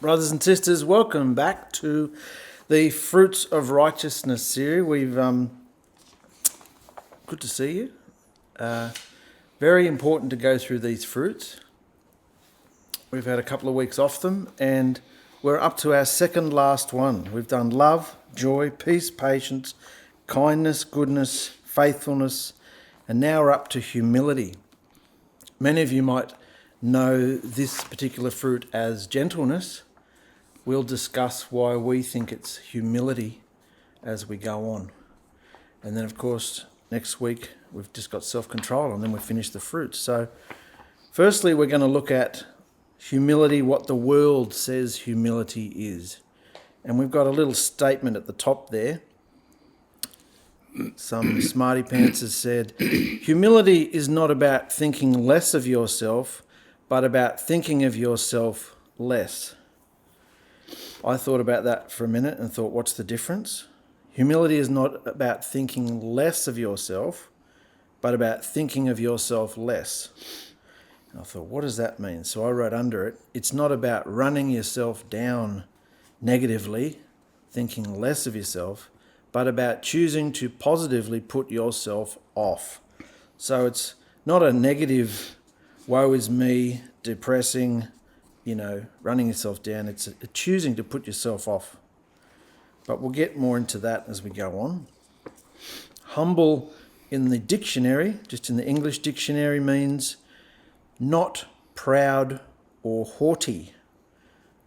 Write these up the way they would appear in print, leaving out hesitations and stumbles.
Brothers and sisters, welcome back to the Fruits of Righteousness series. Good to see you. Very important to go through these fruits. We've had a couple of weeks off them and we're up to our second last one. We've done love, joy, peace, patience, kindness, goodness, faithfulness, and now we're up to humility. Many of you might know this particular fruit as gentleness. We'll discuss why we think it's humility as we go on. And then, of course, next week we've just got self-control and then we finish the fruits. So, firstly, we're going to look at humility, what the world says humility is. And we've got a little statement at the top there. Some smarty pants has said, humility is not about thinking less of yourself, but about thinking of yourself less. I thought about that for a minute and thought, what's the difference? Humility is not about thinking less of yourself, but about thinking of yourself less. And I thought, what does that mean? So I wrote under it, it's not about running yourself down negatively, thinking less of yourself, but about choosing to positively put yourself off. So it's not a negative, woe is me, depressing, running yourself down. It's a choosing to put yourself off. But we'll get more into that as we go on. Humble in the dictionary, just in the English dictionary, means not proud or haughty,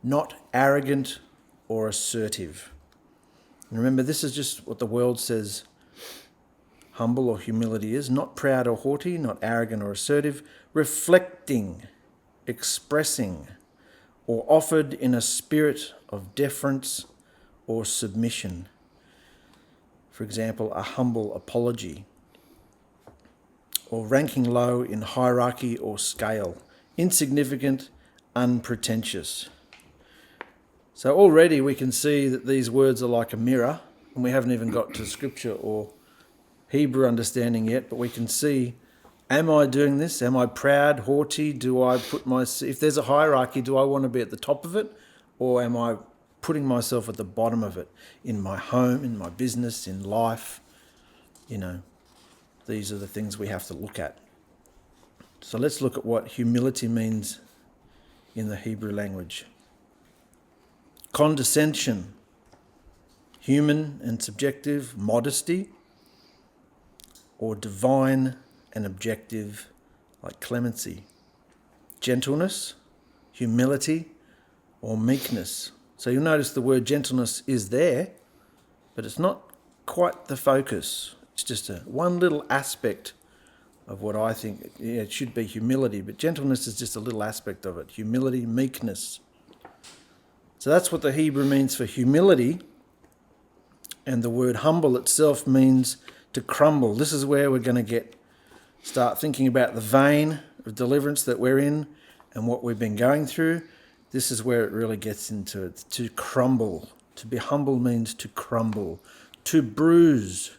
not arrogant or assertive. And remember, this is just what the world says humble or humility is. Not proud or haughty, not arrogant or assertive, reflecting, expressing, or offered in a spirit of deference or submission. For example, a humble apology. Or ranking low in hierarchy or scale. Insignificant, unpretentious. So already we can see that these words are like a mirror, and we haven't even got to scripture or Hebrew understanding yet, but we can see, am I doing this? Am I proud, haughty? Do I put if there's a hierarchy, do I want to be at the top of it? Or am I putting myself at the bottom of it in my home, in my business, in life? These are the things we have to look at. So let's look at what humility means in the Hebrew language. Condescension, human and subjective, modesty, or divine and objective, like clemency. Gentleness, humility, or meekness. So you'll notice the word gentleness is there, but it's not quite the focus. It's just one little aspect of what I think it should be humility, but gentleness is just a little aspect of it. Humility, meekness. So that's what the Hebrew means for humility, and the word humble itself means to crumble. This is where we're going to start thinking about the vein of deliverance that we're in and what we've been going through. This is where it really gets into it, to crumble. To be humble means to crumble, to bruise,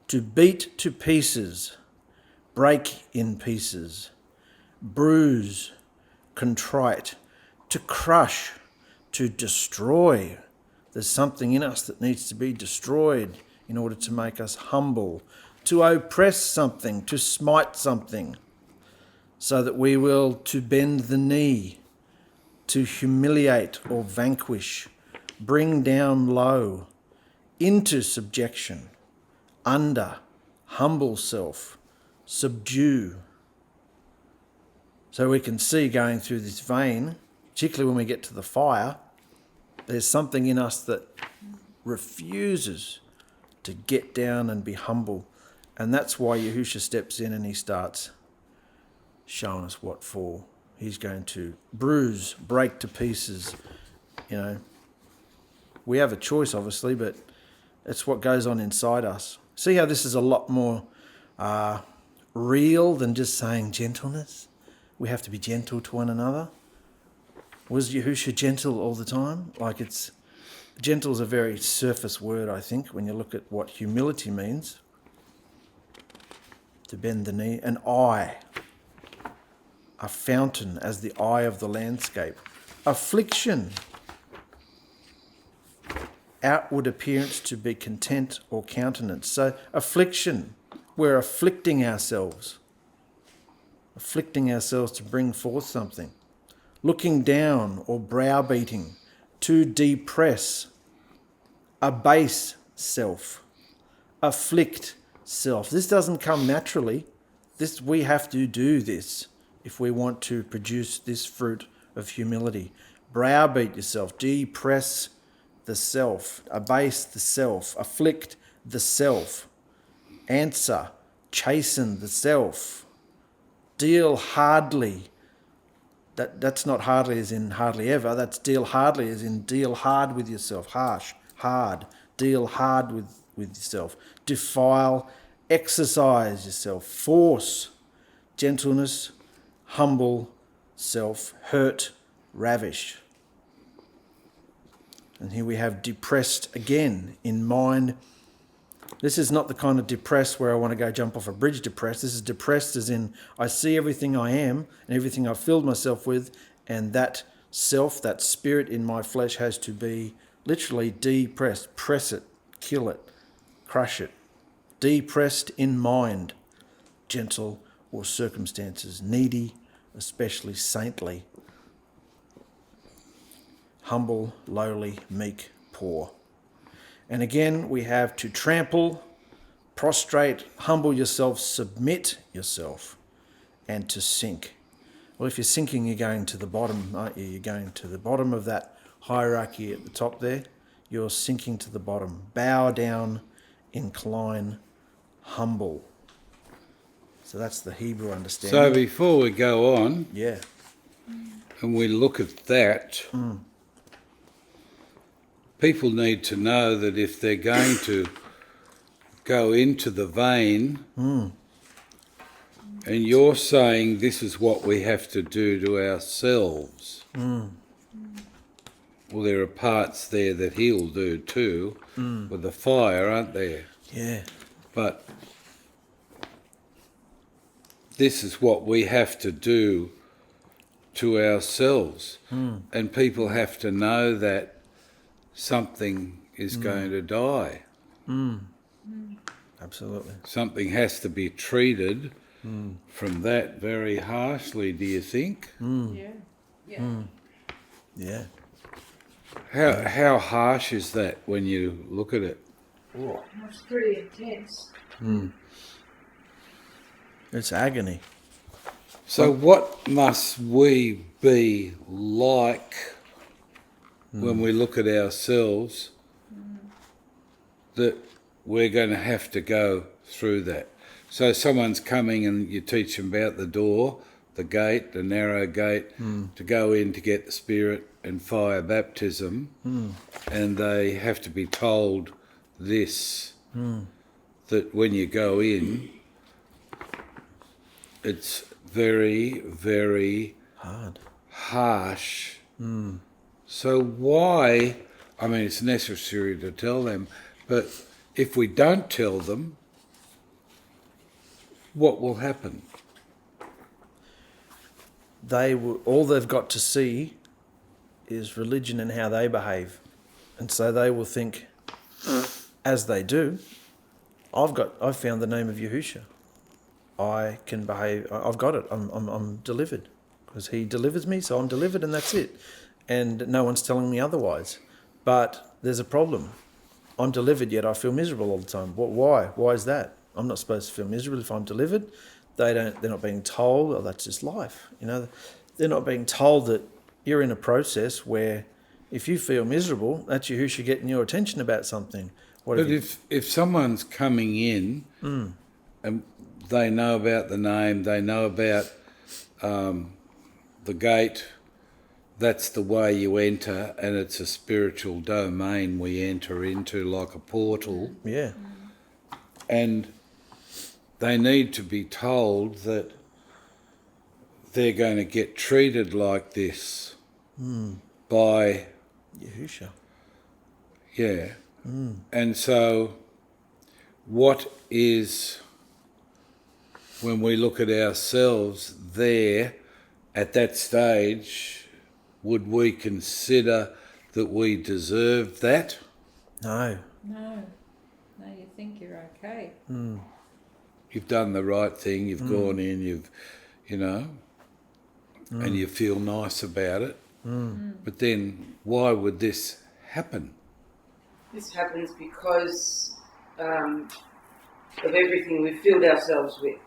to beat to pieces, break in pieces, bruise, contrite, to crush, to destroy. There's something in us that needs to be destroyed in order to make us humble, to oppress something, to smite something, so that we will to bend the knee, to humiliate or vanquish, bring down low, into subjection, under, humble self, subdue. So we can see going through this vein, particularly when we get to the fire, there's something in us that refuses to get down and be humble. And that's why Yahusha steps in and he starts showing us what for. He's going to bruise, break to pieces. We have a choice, obviously, but it's what goes on inside us. See how this is a lot more real than just saying gentleness? We have to be gentle to one another. Was Yahusha gentle all the time? Gentle is a very surface word, I think, when you look at what humility means. To bend the knee. An eye. A fountain as the eye of the landscape. Affliction. outward appearance to be content or countenance. So affliction, we're afflicting ourselves to bring forth something. Looking down or browbeating, to depress, abase self, afflict self. This doesn't come naturally. We have to do this if we want to produce this fruit of humility. Browbeat yourself, depress the self, abase the self, afflict the self, answer, chasten the self, deal hardly. That's not hardly as in hardly ever, that's deal hardly as in deal hard with yourself, harsh, hard, deal hard with yourself, defile, exercise yourself, force, gentleness, humble self, hurt, ravish. And here we have depressed again in mind. This is not the kind of depressed where I want to go jump off a bridge depressed. This is depressed as in I see everything I am and everything I've filled myself with, and that self, that spirit in my flesh has to be literally depressed. Press it, kill it, crush it. Depressed in mind, gentle or circumstances, needy, especially saintly, humble, lowly, meek, poor. And again, we have to trample, prostrate, humble yourself, submit yourself, and to sink. Well, if you're sinking, you're going to the bottom, aren't you? You're going to the bottom of that hierarchy at the top there. You're sinking to the bottom. Bow down, incline, humble. So that's the Hebrew understanding. So before we go on, yeah, and we look at that, people need to know that if they're going to go into the vein, and you're saying this is what we have to do to ourselves, well, there are parts there that he'll do too, with the fire, aren't there? Yeah. But this is what we have to do to ourselves. And people have to know that something is going to die. Absolutely. Something has to be treated from that very harshly, do you think? Yeah. How harsh is that when you look at it? That's pretty intense. It's agony. So what must we be like when we look at ourselves that we're going to have to go through that? So someone's coming and you teach them about the door, the gate, the narrow gate, to go in to get the Spirit and fire baptism, and they have to be told this, that when you go in, it's very, very harsh. So why, I mean, it's necessary to tell them, but if we don't tell them, what will happen? All they've got to see is religion and how they behave. And so they will think, as they do, I've found the name of Yahusha. I can behave, I've got it, I'm delivered. Because he delivers me, so I'm delivered and that's it. And no one's telling me otherwise. But there's a problem. I'm delivered, yet I feel miserable all the time. Why? Why is that? I'm not supposed to feel miserable if I'm delivered. They're not being told, oh, that's just life. You know, they're not being told that you're in a process where if you feel miserable, that's Yahusha getting your attention about something. But if someone's coming in and they know about the name, they know about the gate, that's the way you enter, and it's a spiritual domain we enter into like a portal. Yeah. And they need to be told that they're going to get treated like this by Yahusha. Yeah. And so what is, when we look at ourselves there at that stage, would we consider that we deserve that? No. No. No, you think you're okay. You've done the right thing, you've gone in, and you feel nice about it. But then why would this happen? This happens because of everything we've filled ourselves with,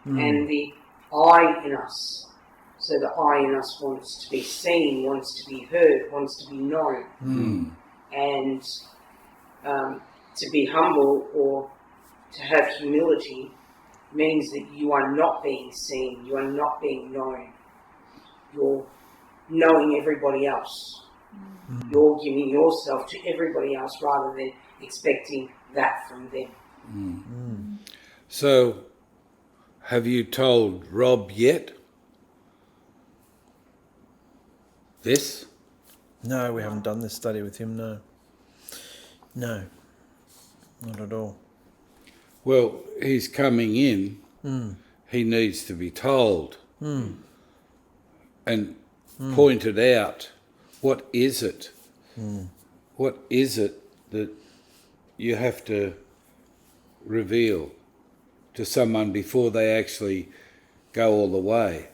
and the I in us. So the I in us wants to be seen, wants to be heard, wants to be known. And to be humble or to have humility means that you are not being seen, you are not being known. You're knowing everybody else. You're giving yourself to everybody else rather than expecting that from them. So, have you told Rob yet? This? No, we haven't done this study with him, no. No, not at all. Well, he's coming in. He needs to be told and pointed out, what is it? What is it that you have to reveal to someone before they actually go all the way?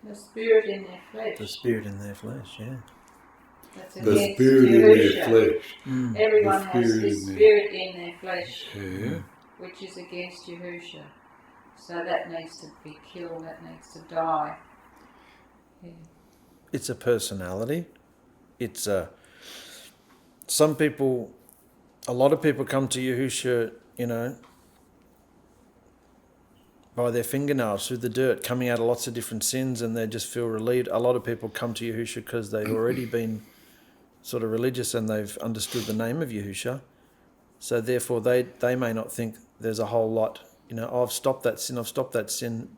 The spirit in their flesh. The spirit in their flesh, yeah. That's The against spirit in their Yahusha. flesh. Everyone The has spirit this in their- spirit in their flesh, Yeah. which is against Yahusha. So that needs to be killed, that needs to die. Yeah. It's a personality. It's a... Some people... A lot of people come to Yahusha, by their fingernails through the dirt, coming out of lots of different sins, and they just feel relieved. A lot of people come to Yahusha because they've already been sort of religious and they've understood the name of Yahusha. So therefore they may not think there's a whole lot, I've stopped that sin.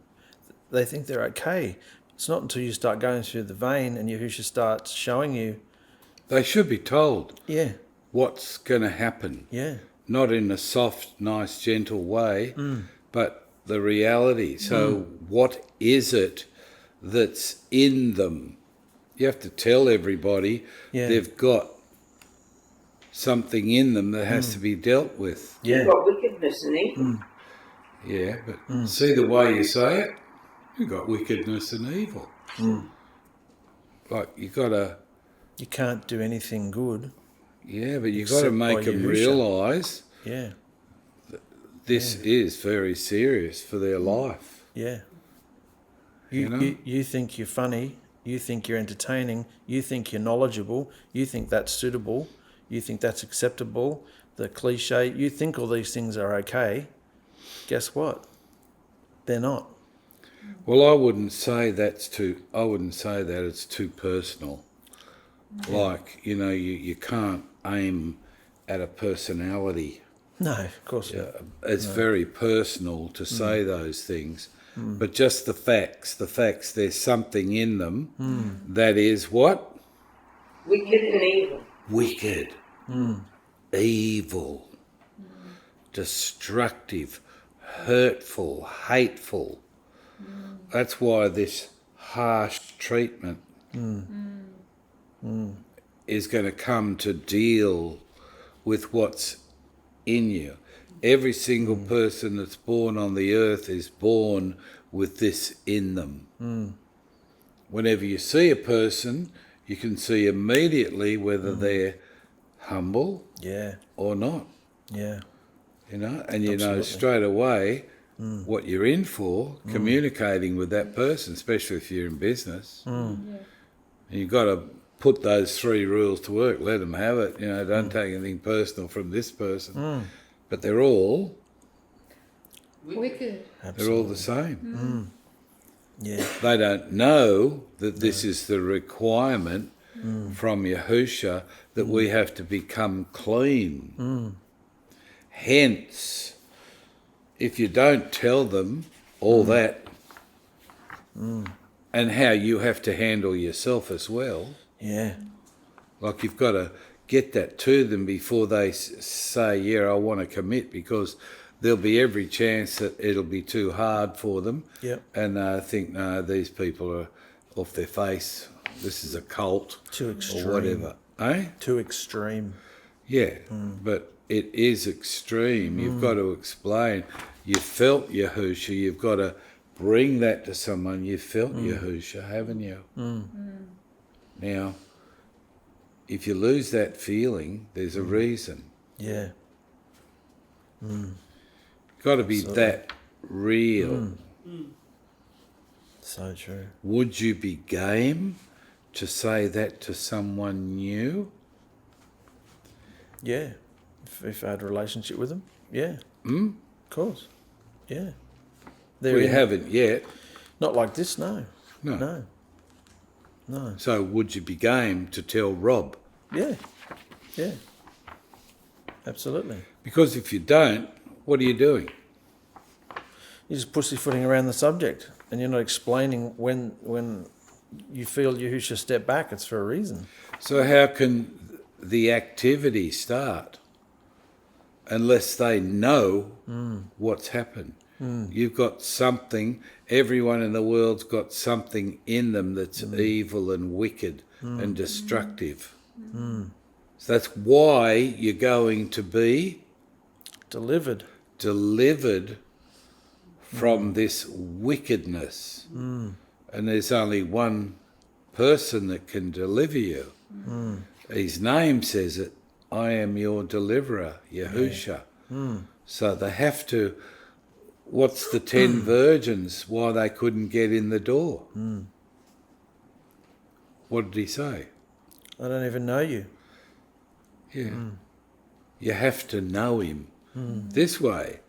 They think they're okay. It's not until you start going through the vein and Yahusha starts showing you. They should be told what's going to happen. Yeah. Not in a soft, nice, gentle way, but the reality. So what is it that's in them? You have to tell everybody they've got something in them that has to be dealt with. You've got wickedness and evil. Yeah, but see the way you say it? You've got wickedness and evil. Like, you got to... You can't do anything good. Yeah, but you've got to Except by make them Yahusha. realise Yeah. this is very serious for their life. Yeah. You know? You think you're funny, you think you're entertaining, you think you're knowledgeable, you think that's suitable, you think that's acceptable, the cliche, you think all these things are okay. Guess what? They're not. Well, I wouldn't say that it's too personal. Like, you can't aim at a personality. No, of course not. It's very personal to say those things. But just the facts, there's something in them that is what? Wicked and evil. Wicked, evil, destructive, hurtful, hateful. That's why this harsh treatment is going to come to deal with what's in you. Every single person that's born on the earth is born with this in them. Whenever you see a person, you can see immediately whether they're humble or not. Yeah. And you know straight away what you're in for, communicating with that person, especially if you're in business. And you've got to put those 3 rules to work. Let them have it. Don't take anything personal from this person. But they're all Wicked. they're all the same. Yeah. They don't know that this is the requirement from Yahusha, that we have to become clean. Hence, if you don't tell them all that and how you have to handle yourself as well, Yeah. like you've got to get that to them before they say, I want to commit, because there'll be every chance that it'll be too hard for them. Yep. And they think, no, these people are off their face. This is a cult. Too extreme. Or whatever. Eh? Too extreme. Yeah, but it is extreme. You've got to explain. You felt Yahusha. You've got to bring that to someone. You felt Yahusha, haven't you? Now, if you lose that feeling, there's a reason. Yeah. Got to be that real. So true. Would you be game to say that to someone new? Yeah. If I had a relationship with them, yeah. Of course. Yeah. We haven't yet. Not like this, no. No. No. So would you be game to tell Rob? Yeah. Yeah. Absolutely. Because if you don't, what are you doing? You're just pussyfooting around the subject, and you're not explaining when you feel Yahusha step back, it's for a reason. So how can the activity start unless they know what's happened? You've got something, everyone in the world's got something in them that's evil and wicked and destructive. So that's why you're going to be Delivered from this wickedness. And there's only one person that can deliver you. His name says it, I am your deliverer, Yahusha. So they have to, what's the 10 virgins, why they couldn't get in the door? What did he say? I don't even know you. Yeah. You have to know him this way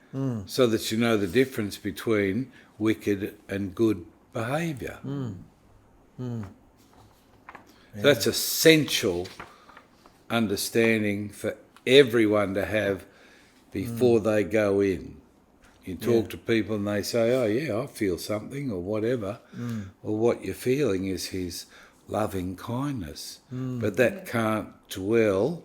so that you know the difference between wicked and good behaviour. That's essential understanding for everyone to have before they go in. You talk to people and they say, oh yeah, I feel something or whatever. Or what you're feeling is his loving kindness. But that can't dwell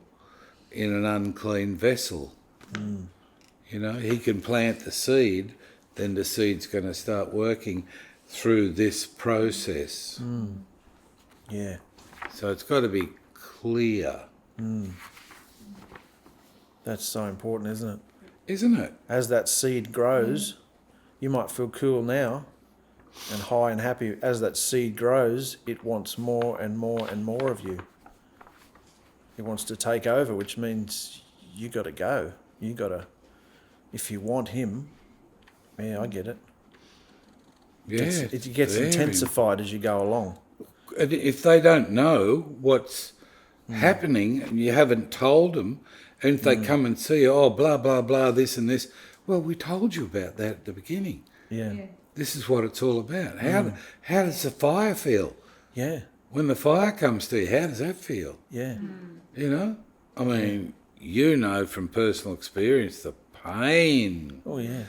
in an unclean vessel. You know, he can plant the seed, then the seed's going to start working through this process. Yeah. So it's got to be clear. That's so important, isn't it? Isn't it? As that seed grows, you might feel cool now and high and happy. As that seed grows, it wants more and more and more of you. It wants to take over, which means you got to go. You got to, if you want him, yeah, I get it. Yeah. It gets intensified as you go along. And if they don't know what's happening and you haven't told them, and if they come and see you, oh, blah, blah, blah, this and this, well, we told you about that at the beginning. Yeah. This is what it's all about. How does the fire feel? Yeah. When the fire comes to you, how does that feel? Yeah. You know? I mean, you know from personal experience the pain. Oh, yeah.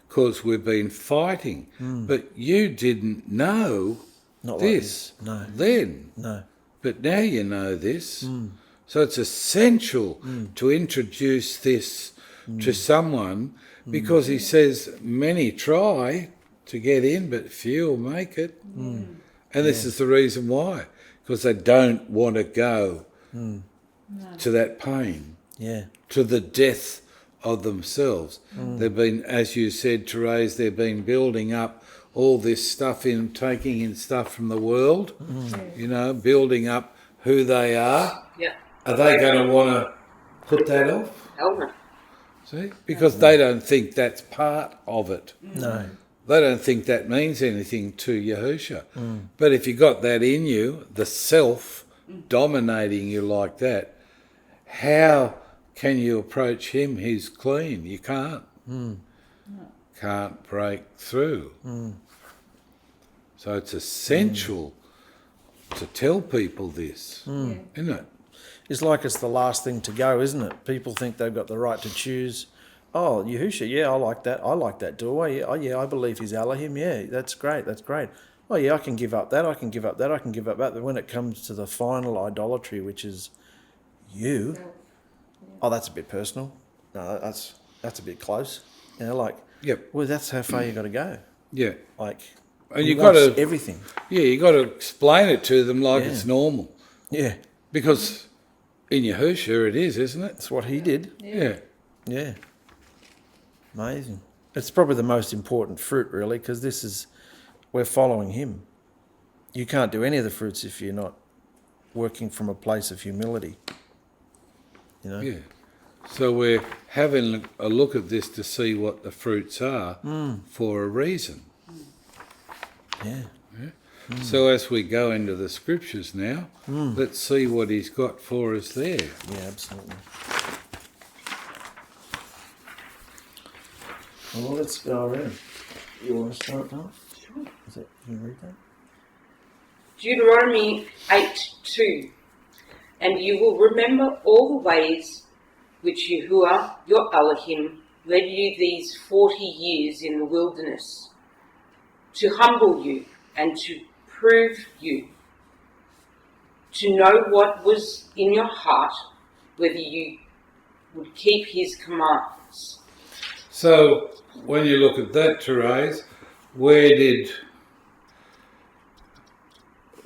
Because we've been fighting. But you didn't know Not this like this. No. then. No. But now you know this. So it's essential to introduce this to someone because he says many try to get in, but few will make it. And this is the reason why. Because they don't want to go to that pain, Yeah. to the death of themselves. They've been, as you said, Therese, they've been building up all this stuff in, taking in stuff from the world, you know, building up who they are. Yeah. Are they going to want to put that off? Hell no. See? Because they don't think that's part of it. No. They don't think that means anything to Yahusha. But if you got that in you, the self dominating you like that, how can you approach him? He's clean. You can't. Can't break through. So it's essential to tell people this, isn't it? It's like it's the last thing to go, isn't it? People think they've got the right to choose. Oh, Yahusha, yeah, I like that. I like that doorway. Yeah, oh, yeah, I believe he's Elohim. Yeah, that's great. That's great. Oh, yeah, I can give up that. I can give up that. I can give up that. But when it comes to the final idolatry, which is you, oh, that's a bit personal. No, that's a bit close. You know, like, Yep. well, that's how far you got to go. Yeah. Like, And he you got wants to everything. Yeah, you got to explain it to them like Yeah. it's normal, Yeah, because In Yahusha it is, isn't it? That's what he did. Yeah. Yeah. Amazing. It's probably the most important fruit, really, because we're following him. You can't do any of the fruits if you're not working from a place of humility. You know? Yeah. So we're having a look at this to see what the fruits are for a reason. Yeah. So as we go into the scriptures now, let's see what he's got for us there. Yeah, absolutely. Well, let's go around. You want to start, Tom? Sure. Can you read that? Deuteronomy 8:2. And you will remember all the ways which Yahuah, your Elohim, led you these 40 years in the wilderness, to humble you and to prove you, to know what was in your heart, whether you would keep his commands. So when you look at that, Therese,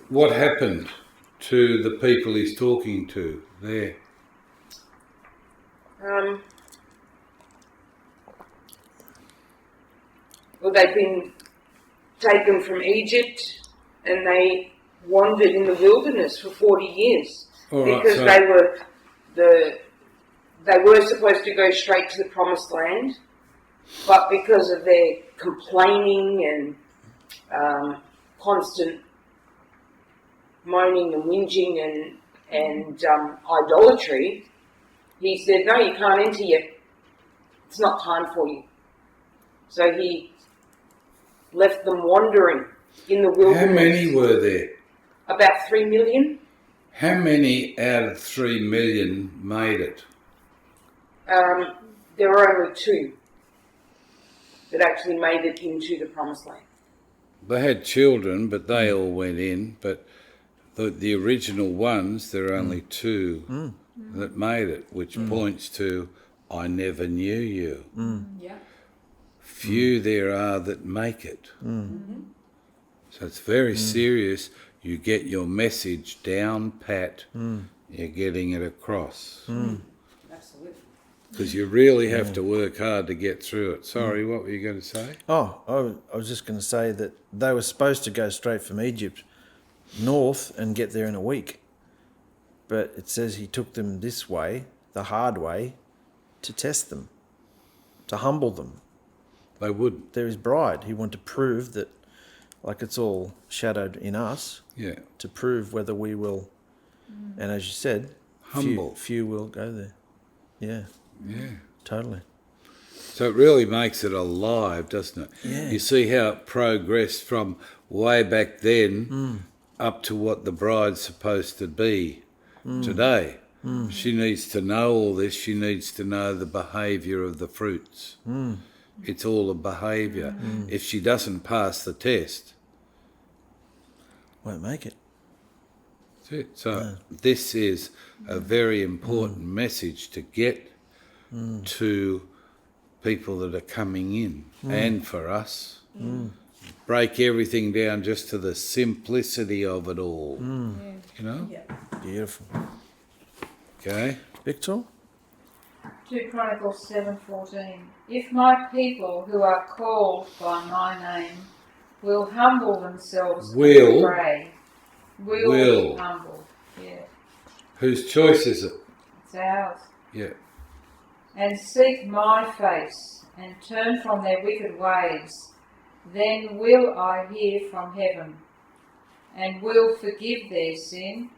what happened to the people he's talking to there? Well, they've been taken from Egypt and they wandered in the wilderness for 40 years. Because they were supposed to go straight to the promised land, but because of their complaining and constant moaning and whinging and idolatry, he said, no, you can't enter yet. It's not time for you. So he left them wandering in the wilderness. How many were there? About 3 million. How many out of 3 million made it? There were only 2 that actually made it into the promised land. They had children, but they all went in. But the original ones, there are only 2 that made it, which points to, I never knew you. Yeah. Few there are that make it. So it's very serious. You get your message down pat, you're getting it across. Absolutely. Because you really have to work hard to get through it. Sorry, what were you going to say? Oh, I was just going to say that they were supposed to go straight from Egypt north and get there in a week. But it says he took them this way, the hard way, to test them, to humble them. They wouldn't. They're his bride. He wanted to prove that, like it's all shadowed in us, to prove whether we will, and as you said, humble. Few will go there. Yeah. Yeah. Totally. So it really makes it alive, doesn't it? Yeah. You see how it progressed from way back then up to what the bride's supposed to be today. She needs to know all this. She needs to know the behaviour of the fruits. It's all a behaviour. If she doesn't pass the test, Won't make it. that's it. So this is a very important message to get to people that are coming in and for us. Break everything down just to the simplicity of it all. You know? Yeah. Beautiful. Okay? Victor? 2 Chronicles 7:14. If my people who are called by my name will humble themselves and pray, will be humbled. Yeah. Whose choice is it? It's ours. Yeah. And seek my face and turn from their wicked ways, then will I hear from heaven and will forgive their sin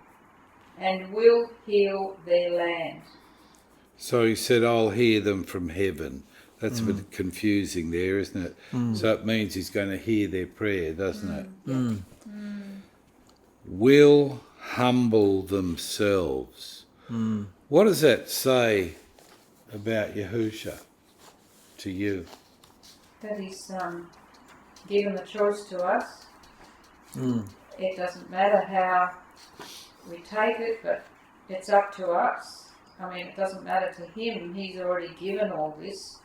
and will heal their land. So he said, I'll hear them from heaven. That's a bit confusing there, isn't it? So it means he's going to hear their prayer, doesn't it? Will humble themselves. What does that say about Yahusha to you? That he's given the choice to us. It doesn't matter how we take it, but it's up to us. I mean, it doesn't matter to him. He's already given all this.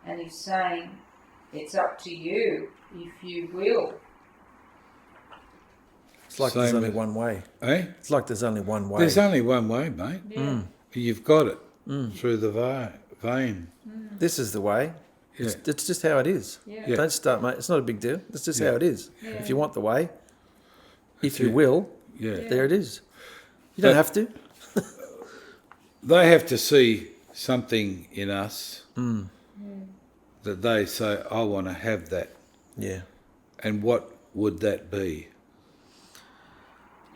And he's saying, it's up to you if you will. It's like there's only one way. Eh? It's like there's only one way. There's only one way, mate. Yeah. You've got it through the vein. This is the way. Yeah. It's just how it is. Yeah. Yeah. Don't start, mate. It's not a big deal. It's just how it is. Yeah. If you want the way, if you it. will, Yeah. there it is. You don't have to. They have to see something in us that they say, I want to have that. Yeah. And what would that be?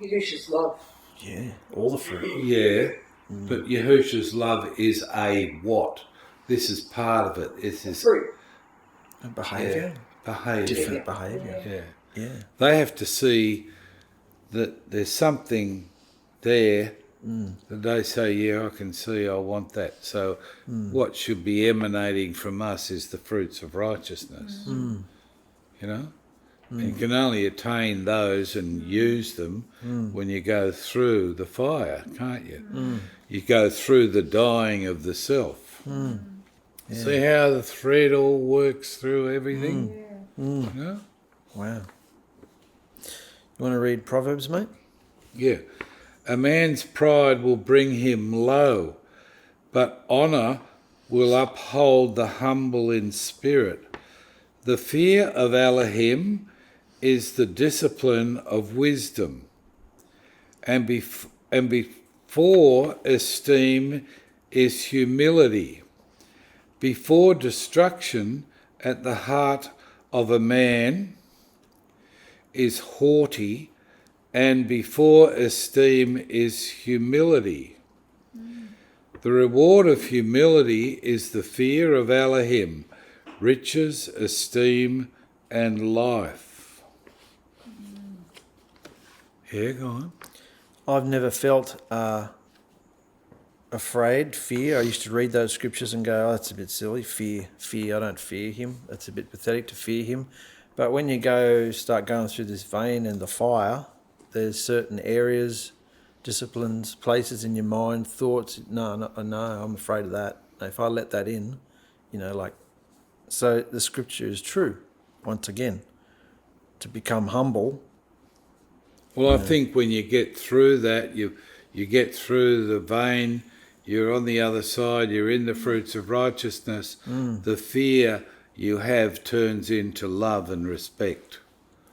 Yahusha's love. Yeah. All the fruit. Yeah, but Yahusha's love is a what? This is part of it. This is Fruit. Behaviour. behaviour. Different behaviour. Yeah. Yeah. They have to see that there's something there that they say, yeah, I can see, I want that. So what should be emanating from us is the fruits of righteousness. You know? And you can only attain those and use them when you go through the fire, can't you? You go through the dying of the self. See how the thread all works through everything? You know? Wow. You want to read Proverbs, mate? Yeah. A man's pride will bring him low, but honour will uphold the humble in spirit. The fear of Elohim is the discipline of wisdom, and before esteem is humility. Before destruction at the heart of a man is haughty, and before esteem is humility. The reward of humility is the fear of Elohim, riches, esteem, and life. Yeah, go on. I've never felt afraid, fear. I used to read those scriptures and go, oh, that's a bit silly. Fear. I don't fear him. That's a bit pathetic to fear him. But when you start going through this vein and the fire, there's certain areas, disciplines, places in your mind, thoughts. No, I'm afraid of that. If I let that in, so the scripture is true. Once again, to become humble. Well, I think when you get through that, you get through the vein, you're on the other side, you're in the fruits of righteousness, the fear you have turns into love and respect.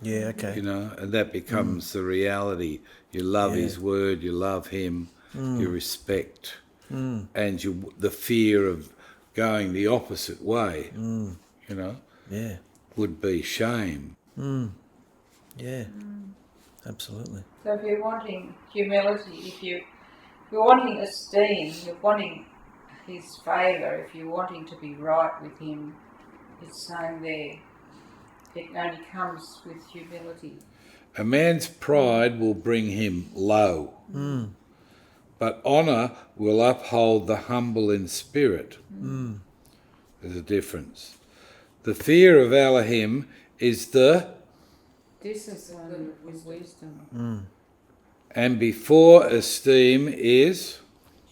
Yeah, okay. And that becomes the reality. You love his word, you love him, you respect, and the fear of going the opposite way, Yeah. would be shame. Yeah. Absolutely. So if you're wanting humility, if you're wanting esteem, you're wanting his favour, if you're wanting to be right with him, it's saying there, it only comes with humility. A man's pride will bring him low, but honour will uphold the humble in spirit. There's a difference. The fear of Elohim is the Discipline of wisdom. and before esteem is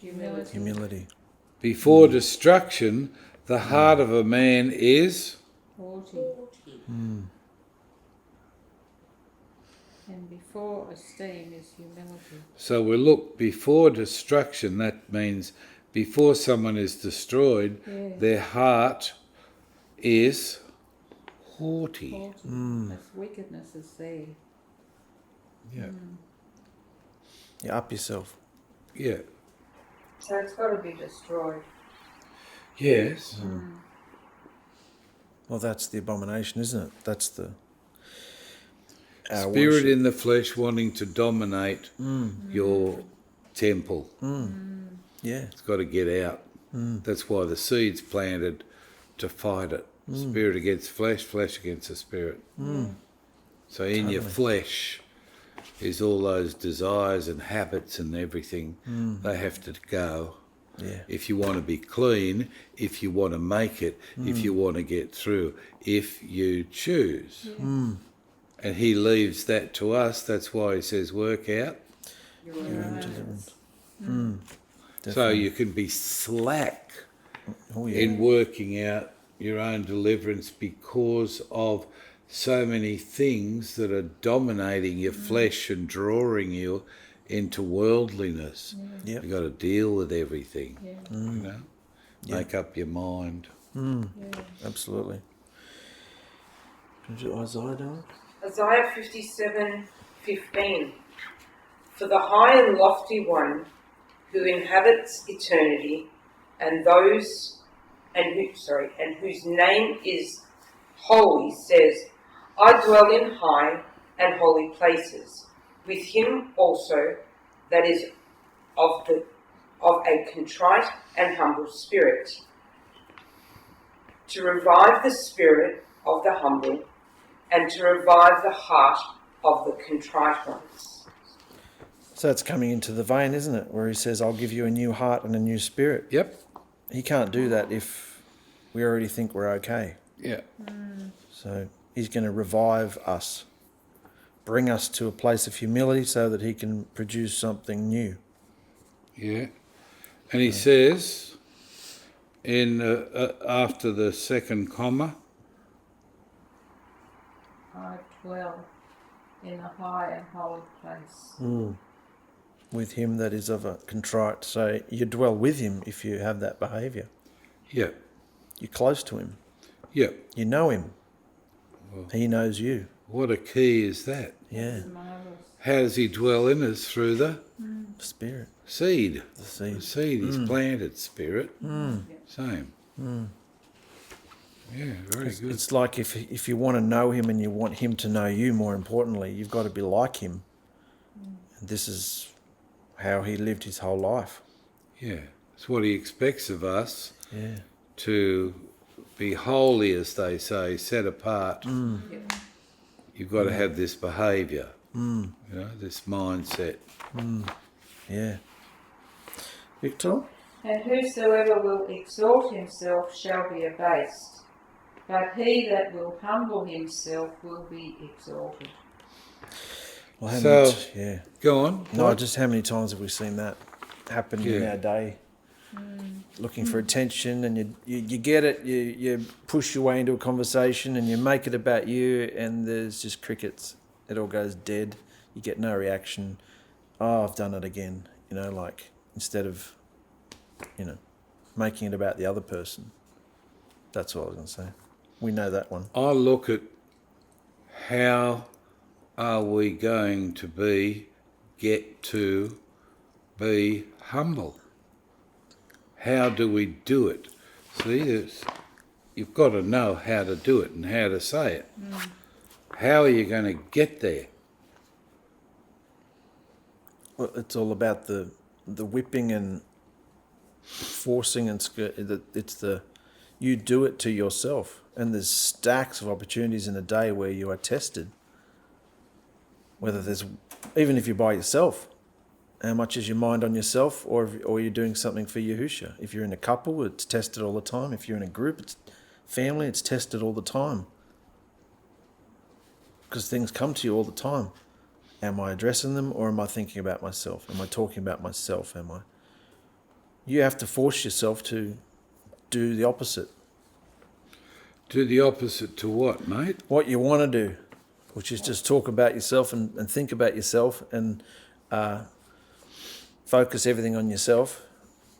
Humility. before destruction. The heart of a man is Haughty. And before esteem is humility. so we look before destruction. That means before someone is destroyed, their heart is haughty. That's wickedness is there. Yeah. You up yourself. Yeah. So it's got to be destroyed. Yes. Well, that's the abomination, isn't it? That's the our Spirit worship. in the flesh wanting to dominate your temple. Yeah. It's got to get out. That's why the seed's planted to fight it. Spirit against flesh, flesh against the spirit. So in your flesh is all those desires and habits and everything. They have to go. Yeah. If you want to be clean, if you want to make it, if you want to get through, if you choose. And he leaves that to us. That's why he says work out. Your own Deliverance. So you can be slack Oh, yeah. in working out your own deliverance because of so many things that are dominating your flesh and drawing you into worldliness. Yep. You've got to deal with everything, Yeah. you know, Yeah. make up your mind. Yeah. Absolutely. Can you do Isaiah, darling? Isaiah 57:15. For the high and lofty one who inhabits eternity, and whose name is holy, says, I dwell in high and holy places, with him also that is of a contrite and humble spirit, to revive the spirit of the humble, and to revive the heart of the contrite ones. So it's coming into the vein, isn't it? Where he says, I'll give you a new heart and a new spirit. Yep. He can't do that if we already think we're okay. Yeah. So he's going to revive us, bring us to a place of humility so that he can produce something new. Yeah. And he says, in after the second comma, I dwell in a high and holy place. With him that is of a contrite. So you dwell with him if you have that behaviour. yep, You're close to him. yep. You know him. He knows you. What a key is that? Yeah. Marvelous. How does he dwell in us? Through the Spirit. seed. The seed. The seed he's planted, spirit. Same. Yeah, very good. It's like if you want to know him and you want him to know you, more importantly, you've got to be like him. And this is how he lived his whole life. Yeah, it's what he expects of us, Yeah. to be holy, as they say, set apart. You've got to have this behaviour, you know, this mindset. Yeah. Victor? And whosoever will exalt himself shall be abased, but he that will humble himself will be exalted. Well, So- yeah. Go on. No, just how many times have we seen that happen in Yeah. our day? Looking for attention, and you get it, you push your way into a conversation and you make it about you, and there's just crickets. It all goes dead. You get no reaction. Oh, I've done it again. You know, like, instead of, making it about the other person. That's what I was going to say. We know that one. I look at how are we going to get to be humble? How do we do it? See, you've got to know how to do it and how to say it. How are you going to get there? Well, it's all about the whipping and forcing and you do it to yourself, and there's stacks of opportunities in a day where you are tested. Even if you're by yourself, how much is your mind on yourself, or you're doing something for Yahusha? If you're in a couple, it's tested all the time. If you're in a group, it's family, it's tested all the time. Because things come to you all the time. Am I addressing them, or am I thinking about myself? Am I talking about myself? You have to force yourself to do the opposite. Do the opposite to what, mate? What you want to do, which is just talk about yourself and think about yourself and focus everything on yourself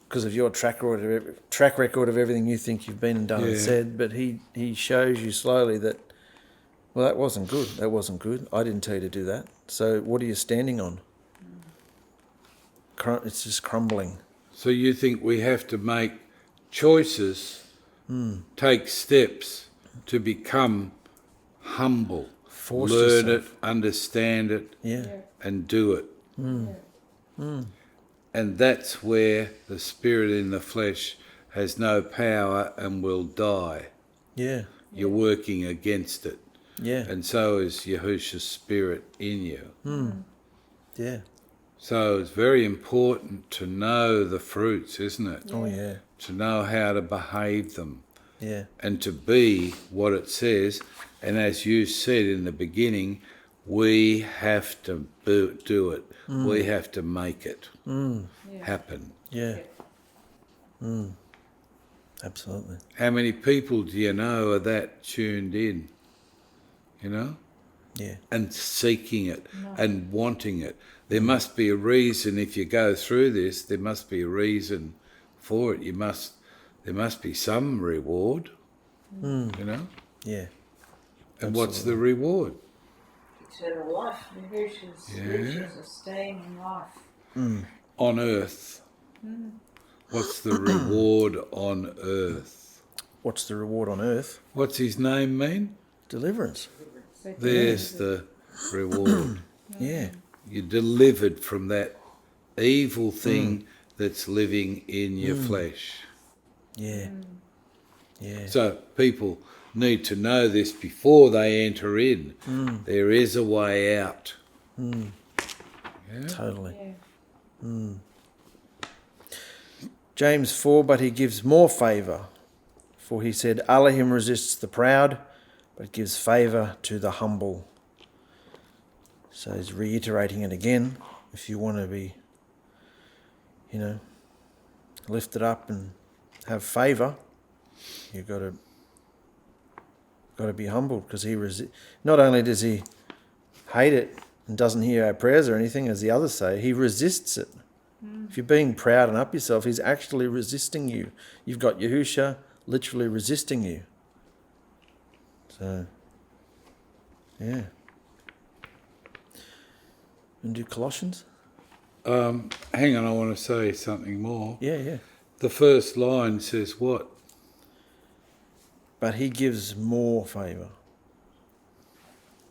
because of your track record of everything you think you've been and done and said. But he shows you slowly that, well, that wasn't good. That wasn't good. I didn't tell you to do that. So what are you standing on? It's just crumbling. So you think we have to make choices, take steps to become humble, Force learn yourself. it, understand it, Yeah. and do it. And that's where the spirit in the flesh has no power and will die. Yeah. You're working against it. Yeah. And so is Yahusha's spirit in you. Yeah. So it's very important to know the fruits, isn't it? Oh, yeah. To know how to behave them Yeah. and to be what it says. And as you said in the beginning, we have to do it. We have to make it happen. Yeah. Absolutely. How many people do you know are that tuned in? you know, Yeah. and seeking it and wanting it. There must be a reason. If you go through this, there must be a reason for it. There must be some reward, you know. Yeah. And what's the reward? Eternal life. Riches, esteem, and life. On earth. What's the reward on earth? What's the reward on earth? What's his name mean? Deliverance. There's the reward. Yeah. You're delivered from that evil thing that's living in your flesh. Yeah. Yeah. So people need to know this before they enter in. There is a way out. Yeah? Totally. Yeah. James 4, but he gives more favour. For he said, Elohim resists the proud, but gives favour to the humble. So he's reiterating it again. If you want to be, you know, lifted up and have favour, you've got to be humbled, because not only does he hate it and doesn't hear our prayers or anything, as the others say, he resists it. If you're being proud and up yourself, he's actually resisting you. You've got Yahusha literally resisting you. So, yeah. And do Colossians? Hang on, I want to say something more. Yeah. The first line says what? But he gives more favour.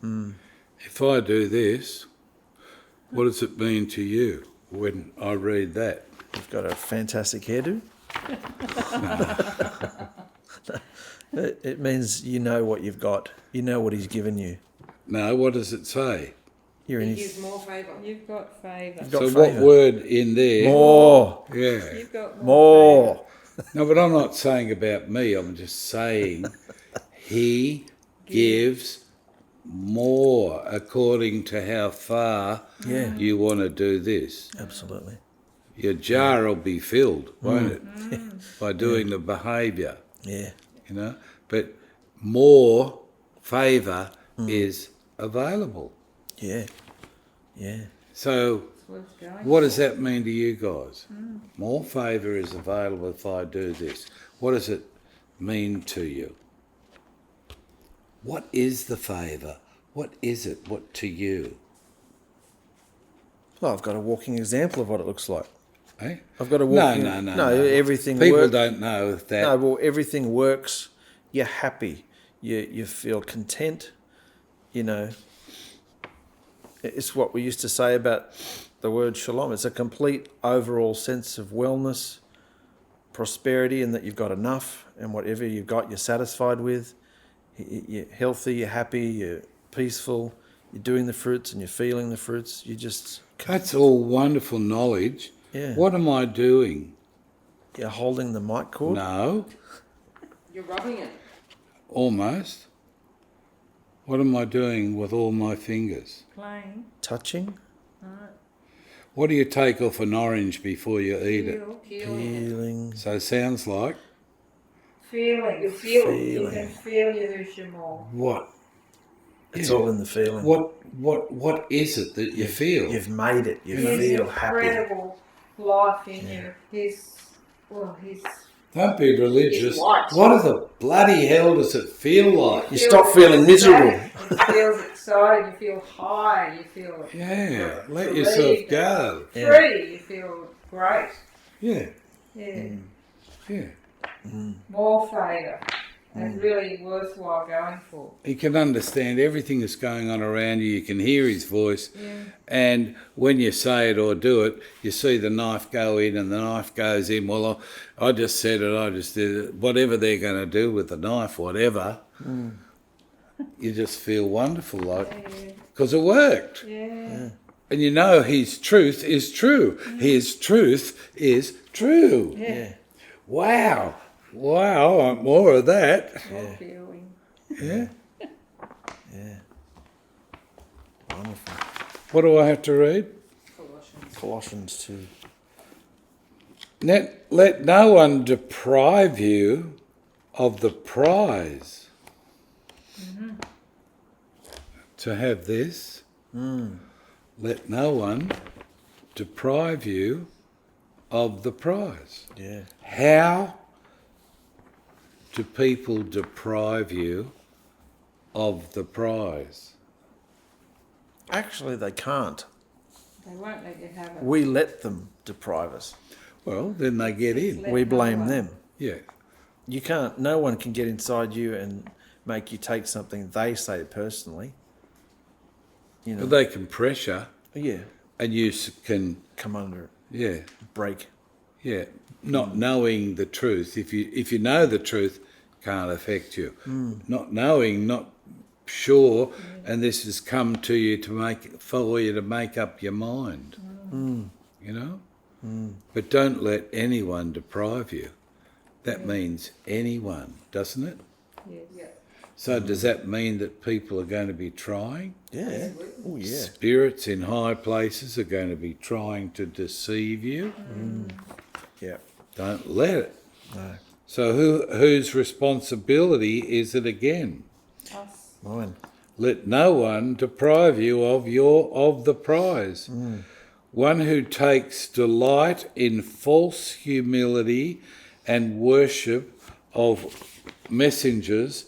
If I do this, what does it mean to you when I read that? You've got a fantastic hairdo. It means you know what you've got. You know what he's given you. No, what does it say? You're in He his... gives more favour. You've got favour. You've got So favour. what word in there? More. Yeah. You've got More. No, but I'm not saying about me. I'm just saying he gives more according to how far Yeah. you want to do this. Absolutely. Your jar will be filled, won't it? By doing the behaviour, Yeah. you know. But more favour is available. Yeah. Yeah. So worth going. what does that mean to you guys? More favour is available if I do this. What does it mean to you? What is the favour? What is it? What to you? Well, I've got a walking example of what it looks like. Eh? I've got a No, walking... no. Everything People works. don't know that. No, well, everything works. You're happy. You feel content. You know, it's what we used to say about the word shalom. It's a complete overall sense of wellness, prosperity, and that you've got enough, and whatever you've got, you're satisfied with. You're healthy, you're happy, you're peaceful, you're doing the fruits and you're feeling the fruits. You just... That's all wonderful knowledge. Yeah. What am I doing? You're holding the mic cord? No, You're rubbing it. almost. What am I doing with all my fingers? Playing. Touching? What do you take off an orange before you eat it? Feeling? So it sounds like Feeling. You feel it. You Feeling. can feel Yahusha more. what? It's Yeah. all in the feeling. What is it that you feel? You've made it. You His feel happy. incredible life in you. His Don't be religious. It's white. What the bloody hell does it feel like? You stop feeling miserable. You feel excited, you feel high, you feel Yeah, let relieved, yourself go. free, you feel great. Yeah, Yeah. yeah. More favour. And really worthwhile going for. He can understand everything that's going on around you. You can hear his voice. Yeah. And when you say it or do it, you see the knife go in and the knife goes in. Well, I just said it, I just did it. Whatever they're going to do with the knife, whatever, you just feel wonderful, like, because it worked. Yeah. And you know his truth is true. His truth is true. Yeah. Wow. Wow, I want more of that. More feeling. Yeah. Yeah. Wonderful. What do I have to read? Colossians 2. Let no one deprive you of the prize to have this. Let no one deprive you of the prize. Yeah. How do people deprive you of the prize? Actually, they can't. They won't let you have it. We let them deprive us. Well, then they get in. We blame them. Yeah. You can't. No one can get inside you and make you take something they say personally. You know. But they can pressure, Yeah. and you can, Come under it. yeah, Break. yeah. Not knowing the truth. If you know the truth, can't affect you. Not knowing, not sure, and this has come to you for you to make up your mind. You know. But don't let anyone deprive you. That means anyone, doesn't it? Yes. So does that mean that people are going to be trying? Yeah. Oh, yeah. Spirits in high places are going to be trying to deceive you. Yeah. Don't let it. No. So whose responsibility is it again? Us. Mine. Let no one deprive you of the prize. One who takes delight in false humility and worship of messengers,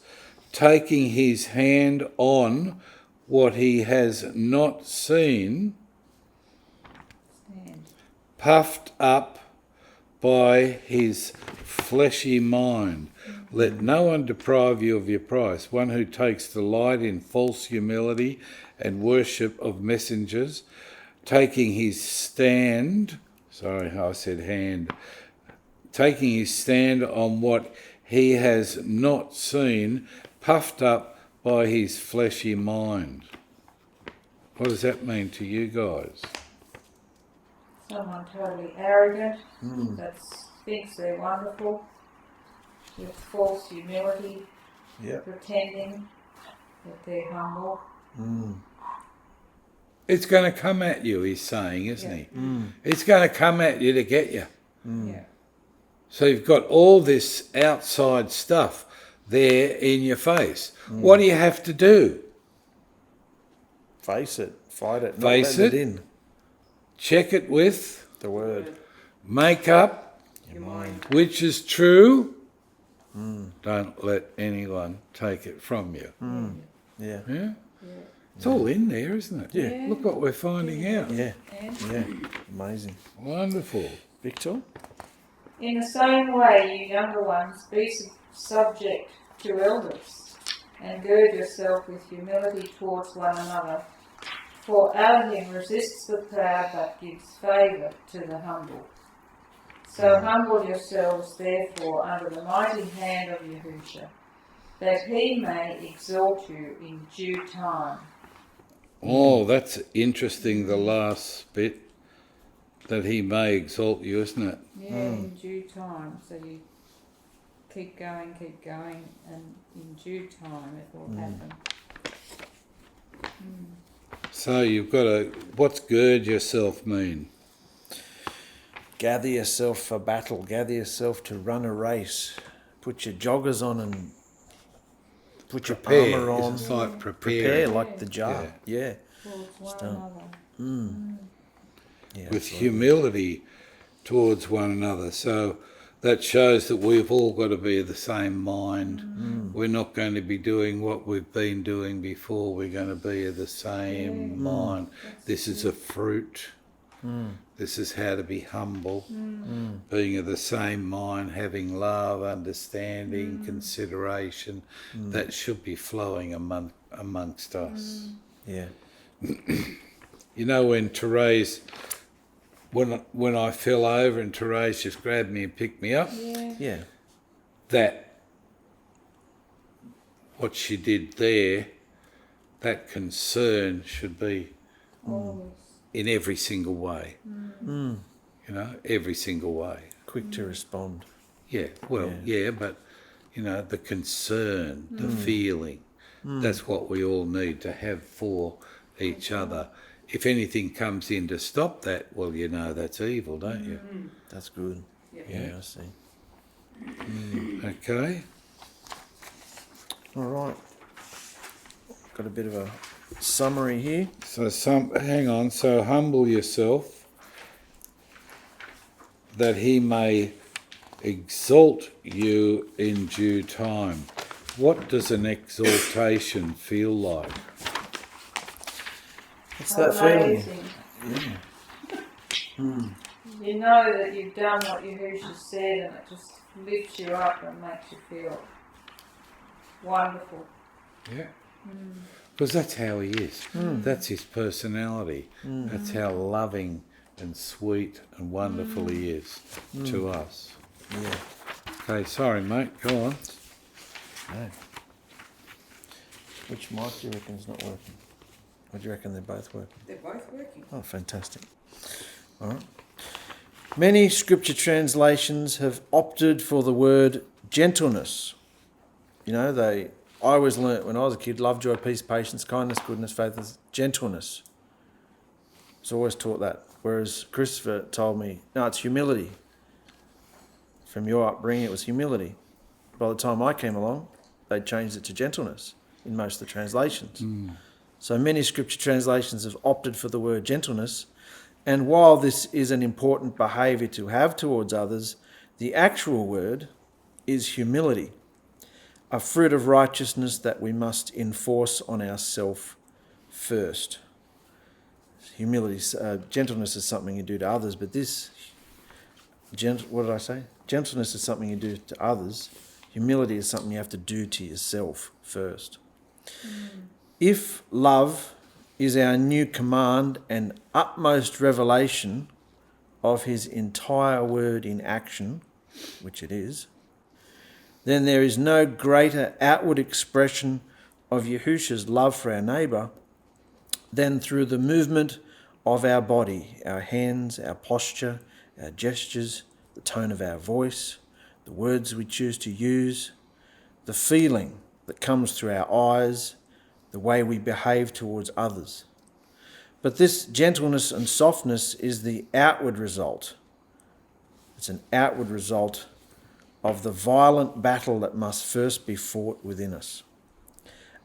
taking his hand on what he has not seen, Stand. puffed up by his fleshy mind. Let no one deprive you of your prize. One who takes delight in false humility and worship of messengers, taking his stand, taking his stand on what he has not seen, puffed up by his fleshy mind. What does that mean to you guys? Someone totally arrogant that thinks they're wonderful, with false humility, Yeah. pretending that they're humble. It's going to come at you, he's saying, isn't Yeah. he? It's going to come at you to get you. Yeah. So you've got all this outside stuff there in your face. What do you have to do? Face it. Fight it. Not Face let it. in. Check it with, The word. make up, Your mind. which is true. Don't let anyone take it from you. Yeah. Yeah? It's all in there, isn't it? Yeah. Look what we're finding out. Yeah. And Yeah. Amazing. Wonderful. Victor? in the same way, you younger ones, be subject to elders, and gird yourself with humility towards one another. For Elohim resists the proud, but gives favour to the humble. So humble yourselves, therefore, under the mighty hand of Yahusha, that he may exalt you in due time. Oh, that's interesting, the last bit. That he may exalt you, isn't it? Yeah, in due time. So you keep going, and in due time it will happen. So you've got to, what's gird yourself mean? Gather yourself for battle. Gather yourself to run a race. Put your joggers on and put your palmer on. It's like Prepare like the jar. Yeah. Towards one Stone. another. Yeah, with absolutely. humility towards one another. So that shows that we've all got to be of the same mind. We're not going to be doing what we've been doing before. We're going to be of the same mind. This is a fruit. This is how to be humble. Being of the same mind, having love, understanding, consideration. That should be flowing amongst us. Yeah. You know, when Therese, when I fell over and Therese just grabbed me and picked me up, Yeah. that what she did there, that concern should be Always. in every single way. You know, every single way. Quick to respond. Yeah, well, yeah, but, you know, the concern, the feeling, that's what we all need to have for each other. If anything comes in to stop that, well, you know that's evil, don't you? That's good. Yeah, I see. Okay. All right. Got a bit of a summary here. So humble yourself, that he may exalt you in due time. What does an exaltation feel like? What's that feeling? Amazing. You know that you've done what Yahusha said, and it just lifts you up and makes you feel wonderful. Yeah. Because that's how he is. That's his personality. That's how loving and sweet and wonderful he is to us. Yeah. Okay, sorry mate, go on. No. Which mic do you reckon is not working? Or do you reckon they're both working? They're both working. Oh, fantastic. All right. Many scripture translations have opted for the word gentleness. You know, I always learnt when I was a kid, love, joy, peace, patience, kindness, goodness, faithfulness, gentleness. I was always taught that. Whereas Christopher told me, no, it's humility. From your upbringing, it was humility. By the time I came along, they changed it to gentleness in most of the translations. So many scripture translations have opted for the word gentleness. And while this is an important behaviour to have towards others, the actual word is humility, a fruit of righteousness that we must enforce on ourselves first. Humility, gentleness is something you do to others, but this, what did I say? Gentleness is something you do to others. Humility is something you have to do to yourself first. If love is our new command and utmost revelation of his entire word in action, which it is, then there is no greater outward expression of Yahusha's love for our neighbour than through the movement of our body, our hands, our posture, our gestures, the tone of our voice, the words we choose to use, the feeling that comes through our eyes, the way we behave towards others. But this gentleness and softness is the outward result. It's an outward result of the violent battle that must first be fought within us.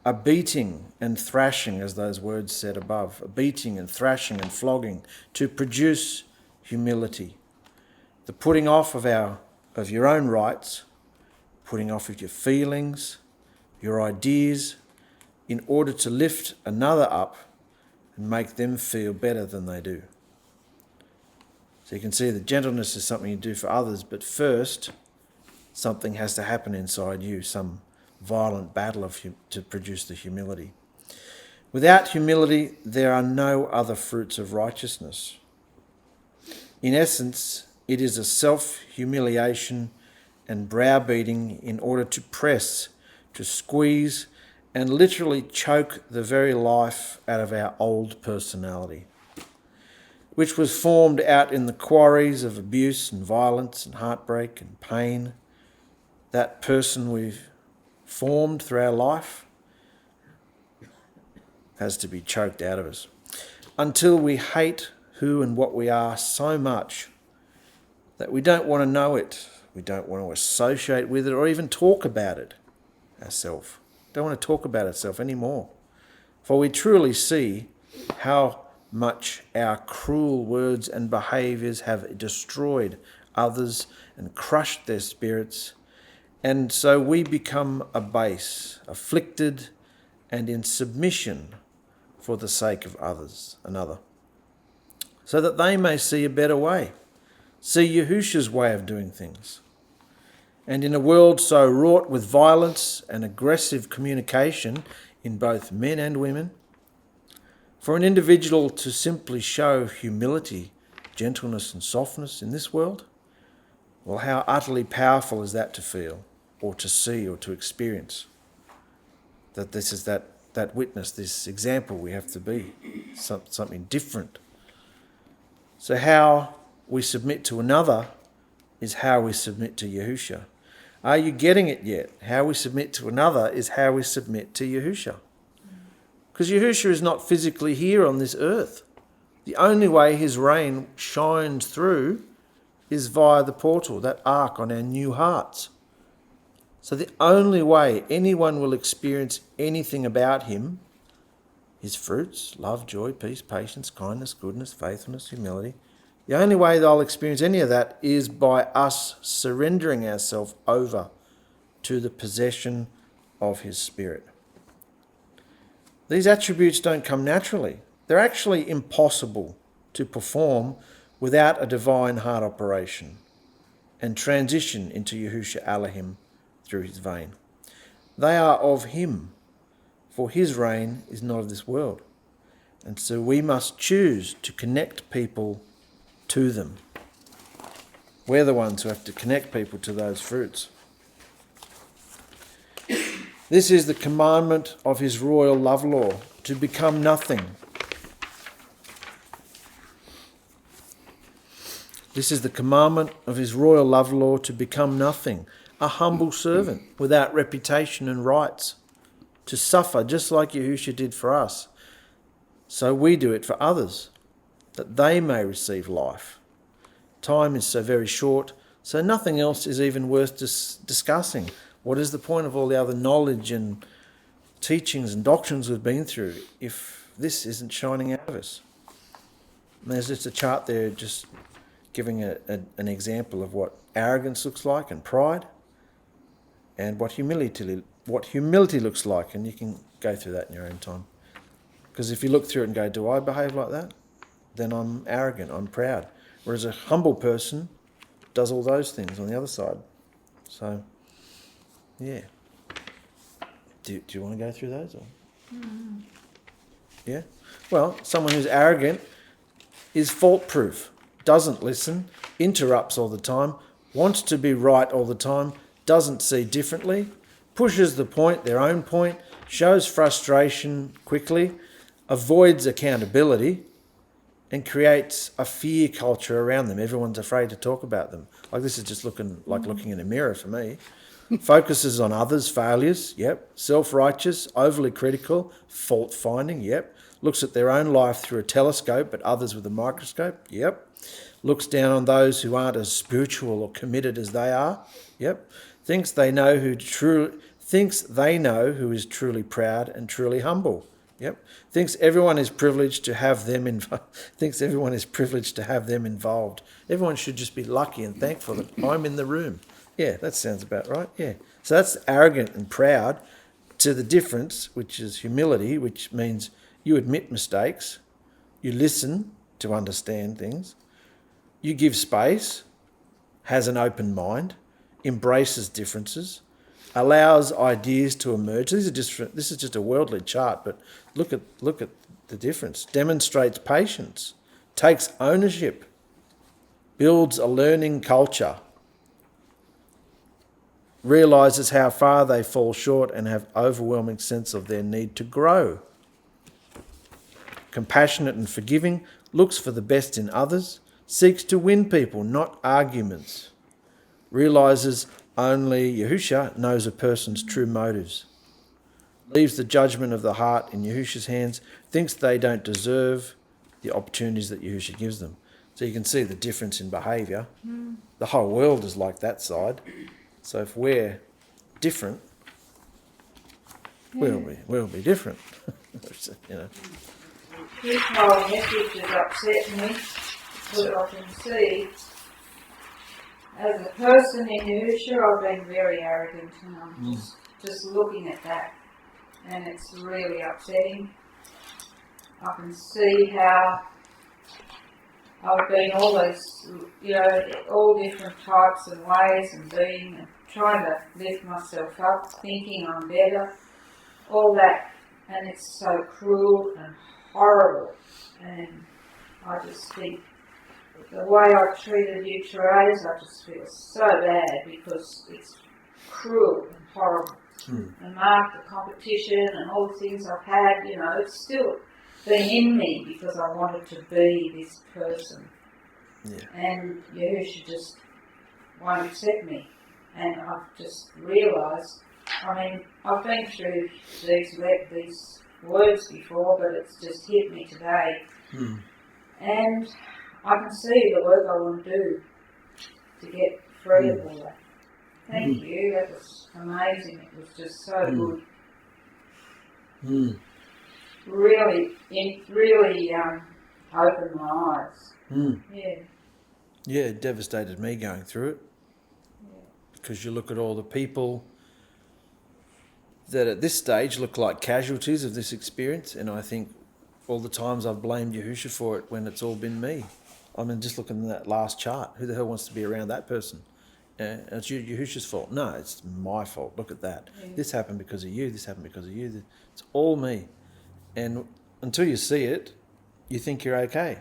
A beating and thrashing, as those words said above, a beating and thrashing and flogging to produce humility. The putting off of your own rights, putting off of your feelings, your ideas, in order to lift another up and make them feel better than they do. So you can see that gentleness is something you do for others, but first something has to happen inside you, some violent battle to produce the humility. Without humility, there are no other fruits of righteousness. In essence, it is a self-humiliation and browbeating in order to press, to squeeze, and literally choke the very life out of our old personality, which was formed out in the quarries of abuse and violence and heartbreak and pain. That person we've formed through our life has to be choked out of us until we hate who and what we are so much that we don't want to know it, we don't want to associate with it or even talk about it ourselves. Don't want to talk about ourselves anymore. For we truly see how much our cruel words and behaviours have destroyed others and crushed their spirits, and so we become abased, afflicted, and in submission for the sake of another, so that they may see a better way, see Yahusha's way of doing things. And in a world so wrought with violence and aggressive communication in both men and women, for an individual to simply show humility, gentleness and softness in this world, well, how utterly powerful is that to feel or to see or to experience? That this is that witness, this example we have to be, something different. So how we submit to another is how we submit to Yahusha. Are you getting it yet? How we submit to another is how we submit to Yahusha. Because Yahusha is not physically here on this earth. The only way his reign shines through is via the portal, that ark on our new hearts. So the only way anyone will experience anything about him his fruits, love, joy, peace, patience, kindness, goodness, faithfulness, humility. The only way they'll experience any of that is by us surrendering ourselves over to the possession of his Spirit. These attributes don't come naturally. They're actually impossible to perform without a divine heart operation and transition into Yahusha Elohim through his vein. They are of him, for his reign is not of this world. And so we must choose to connect people to them. We're the ones who have to connect people to those fruits. This is the commandment of his royal love law, to become nothing. This is the commandment of his royal love law, to become nothing, a humble servant without reputation and rights, to suffer just like Yahusha did for us. So we do it for others, that they may receive life. Time is so very short, so nothing else is even worth discussing. What is the point of all the other knowledge and teachings and doctrines we've been through if this isn't shining out of us? And there's just a chart there just giving an example of what arrogance looks like and pride, and what humility looks like, and you can go through that in your own time. Because if you look through it and go, do I behave like that? Then I'm arrogant, I'm proud. Whereas a humble person does all those things on the other side. So, yeah. Do you want to go through those? Or? Yeah? Well, someone who's arrogant is fault-proof, doesn't listen, interrupts all the time, wants to be right all the time, doesn't see differently, pushes the point, their own point, shows frustration quickly, avoids accountability, and creates a fear culture around them. Everyone's afraid to talk about them. Like, this is just looking in a mirror for me. Focuses on others' failures, yep. Self-righteous, overly critical, fault-finding, yep. Looks at their own life through a telescope, but others with a microscope, yep. Looks down on those who aren't as spiritual or committed as they are, yep. Thinks they know who is truly proud and truly humble. Yep. Thinks everyone is privileged to have them involved. Everyone should just be lucky and thankful that I'm in the room. Yeah, that sounds about right. Yeah. So that's arrogant and proud, to the difference, which is humility, which means you admit mistakes, you listen to understand things, you give space, has an open mind, embraces differences, allows ideas to emerge. This is just a worldly chart, but look at the difference. Demonstrates patience, takes ownership, builds a learning culture, realizes how far they fall short and have overwhelming sense of their need to grow. Compassionate and forgiving, looks for the best in others, seeks to win people, not arguments. Realizes only Yahusha knows a person's true motives. Leaves the judgment of the heart in Yahusha's hands, thinks they don't deserve the opportunities that Yahusha gives them. So you can see the difference in behaviour. The whole world is like that side. So if we're different, we'll be different. You know. This whole message has upset me, because I can see, as a person in Yahusha, I've been very arrogant, and I'm just looking at that, and it's really upsetting. I can see how I've been all those, all different types and ways and being, and trying to lift myself up, thinking I'm better, all that, and it's so cruel and horrible, and I just think the way I treated you, Therese, I just feel so bad because it's cruel and horrible. And Mark, the competition and all the things I've had, it's still been in me because I wanted to be this person. Yeah. And Yahusha just won't accept me. And I've just realised, I've been through these words before, but it's just hit me today. And I can see the work I want to do to get free of all that. Thank you, that was amazing. It was just so good. really opened my eyes. Yeah. Yeah, it devastated me going through it. Because you look at all the people that at this stage look like casualties of this experience, and I think all the times I've blamed Yahusha for it when it's all been me. I mean, just looking at that last chart, who the hell wants to be around that person? It's Yahusha's fault. No, it's my fault. Look at that. Yeah. This happened because of you. This happened because of you. It's all me. And until you see it, you think you're okay.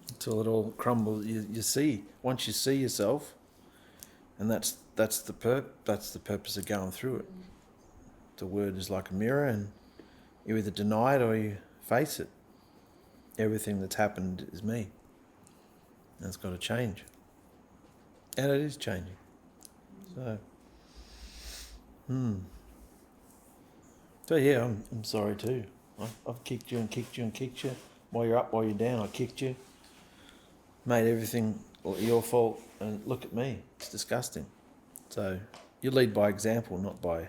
Until it all crumbles, you see. Once you see yourself, and that's the purpose of going through it. The word is like a mirror, and you either deny it or you face it. Everything that's happened is me. And it's got to change. And it is changing. So, So yeah, I'm sorry too. I've kicked you and kicked you and kicked you. While you're up, while you're down, I kicked you. Made everything your fault, and look at me. It's disgusting. So you lead by example, not by...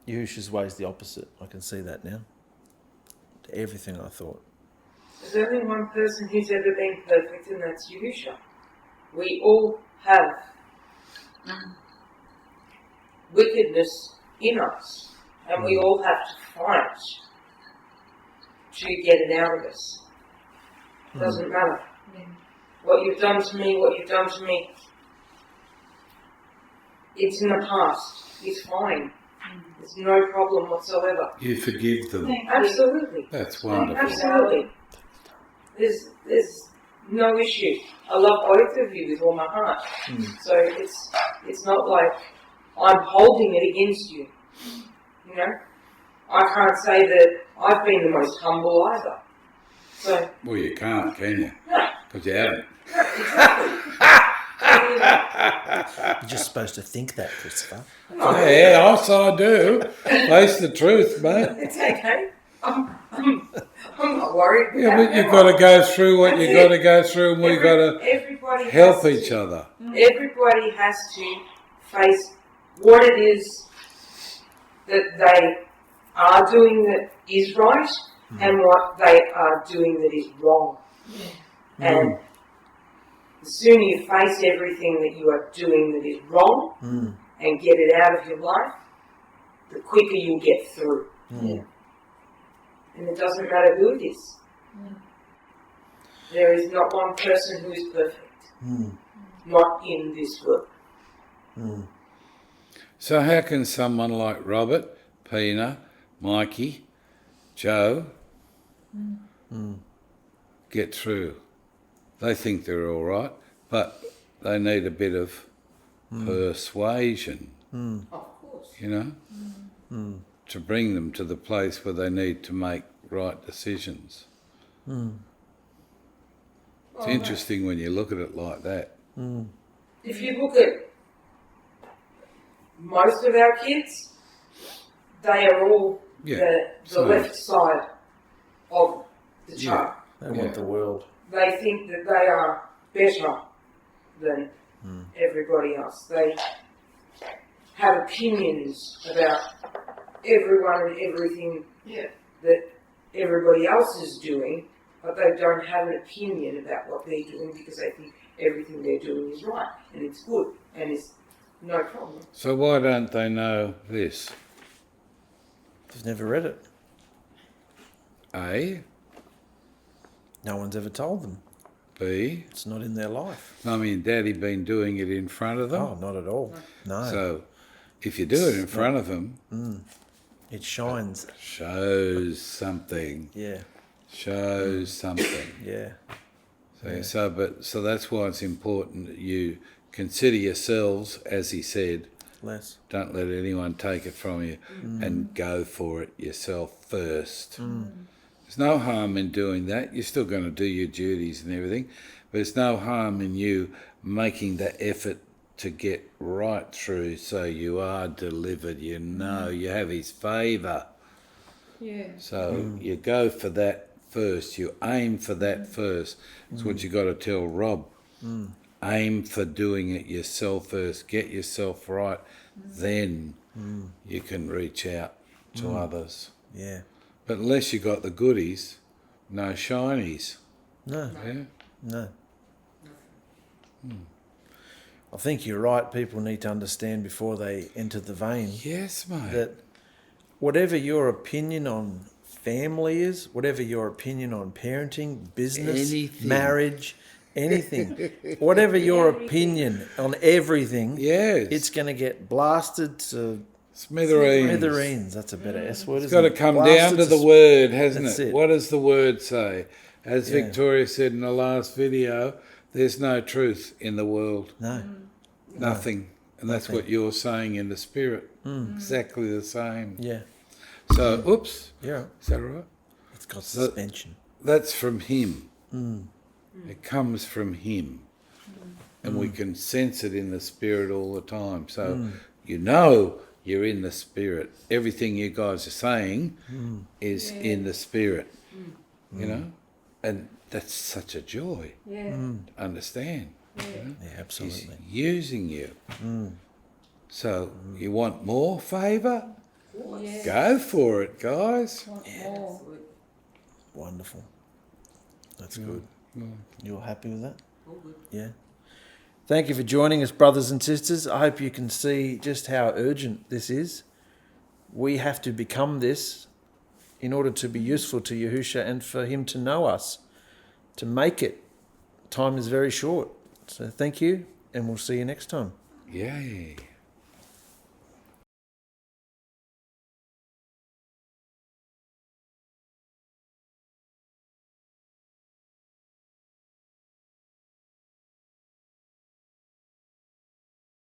Yahusha's way is the opposite. I can see that now. To everything I thought. There's only one person who's ever been perfect, and that's Yahusha. We all have wickedness in us, and we all have to fight to get it out of us. Doesn't matter. What you've done to me, it's in the past. It's fine. There's no problem whatsoever. You forgive them. Absolutely. That's wonderful. Absolutely. There's no issue. I love both of you with all my heart. So it's not like I'm holding it against you. You know? I can't say that I've been the most humble either. So Well, you can't, can you? no. Because you haven't. You're just supposed to think that, Christopher. Yeah, I do. Face the truth, mate. It's okay. I'm not worried. Yeah, but you've got to go through what you've got to go through, and we've got to Everybody help has each to. other. Everybody has to face what it is that they are doing that is right and what they are doing that is wrong. And the sooner you face everything that you are doing that is wrong and get it out of your life, the quicker you'll get through. And it doesn't matter who it is. There is not one person who is perfect. Not in this world. So how can someone like Robert, Pina, Mikey, Joe get through? They think they're all right, but they need a bit of persuasion, Of course. you know, to bring them to the place where they need to make right decisions. It's interesting when you look at it like that. If you look at most of our kids, they are all the same. left side of the chart. They want the world. They think that they are better than everybody else. They have opinions about everyone and everything that everybody else is doing, but they don't have an opinion about what they're doing because they think everything they're doing is right and it's good and it's no problem. So why don't they know this? They've never read it. A, No one's ever told them. B, It's not in their life. Mummy and Daddy been doing it in front of them. Oh, not at all. No. So if you do it in front of them, It shines. shows something. Yeah. Shows something. Yeah. So that's why it's important that you consider yourselves, as he said. Less. Don't let anyone take it from you, and go for it yourself first. There's no harm in doing that. You're still going to do your duties and everything, but there's no harm in you making the effort to get right through so you are delivered. You know you have his favour. Yeah. So you go for that first. You aim for that first. That's what you got to tell Rob. Aim for doing it yourself first. Get yourself right. Then you can reach out to others. Yeah. But unless you got the goodies, no shinies. No. Yeah? No. I think you're right. People need to understand before they enter the vein Yes, mate. that whatever your opinion on family is, whatever your opinion on parenting, business, Anything. marriage, anything, whatever your opinion on everything, Yes. it's going to get blasted to Smithereens. smithereens. That's a better S word, It's isn't got it? to come Blasted down to the word, hasn't That's it? it. What does the word say? As Yeah. Victoria said in the last video, there's no truth in the world. No. Nothing. And that's what you're saying in the spirit. Exactly the same. Yeah. So, oops. Yeah. Is that right? It's got suspension. That's from him. It comes from him. And we can sense it in the spirit all the time. So you know you're in the spirit. Everything you guys are saying is in the spirit. You know? And that's such a joy to understand. You know? Yeah, He's absolutely. using you. So you want more favour? Yeah. Go for it, guys. More. Wonderful. That's good. You're happy with that? Yeah. Thank you for joining us, brothers and sisters. I hope you can see just how urgent this is. We have to become this in order to be useful to Yahusha and for him to know us, to make it. Time is very short. So thank you, and we'll see you next time. Yay.